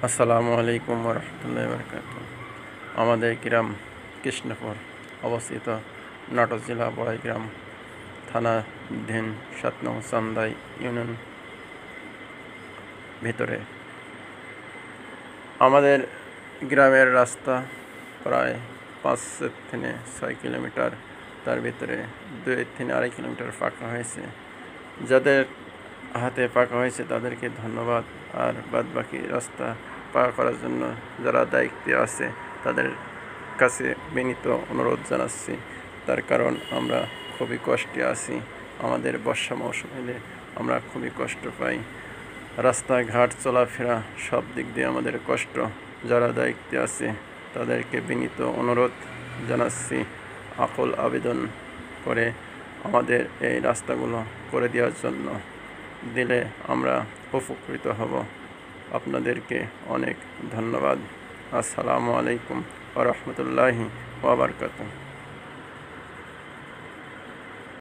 আসসালামু আলাইকুম রহমতুল্লাহ বরকাত। আমাদের গ্রাম কৃষ্ণপুর অবস্থিত নাটোর জেলা বড়াইগ্রাম থানাধীন ৭ নং চান্দাই ইউনিয়ন ভিতরে। আমাদের গ্রামের রাস্তা প্রায় ৫ থেকে ৬ কিলোমিটার, তার ভিতরে ২ থেকে ২.৫ কিলোমিটার পাকা হয়েছে। যাদের হাতে পাকা হয়েছে তাদেরকে ধন্যবাদ। আর বাদবাকি রাস্তা পাকা করার জন্য যারা দায়িত্বে আছে তাদের কাছে বিনীত অনুরোধ জানাচ্ছি। তার কারণ আমরা খুবই কষ্টে আছি। আমাদের বর্ষা মৌসুম এলে আমরা খুবই কষ্ট পাই। রাস্তাঘাট চলাফেরা সব দিক দিয়ে আমাদের কষ্ট। যারা দায়িত্বে আছে তাদেরকে বিনীত অনুরোধ জানাচ্ছি, আকুল আবেদন করে আমাদের এই রাস্তাগুলো করে দেওয়ার জন্য। দিলে আমরা উপকৃত হব। আপনাদেরকে অনেক ধন্যবাদ। আসসালামু আলাইকুম ওয়া রাহমাতুল্লাহি ওয়া বারাকাতুহু।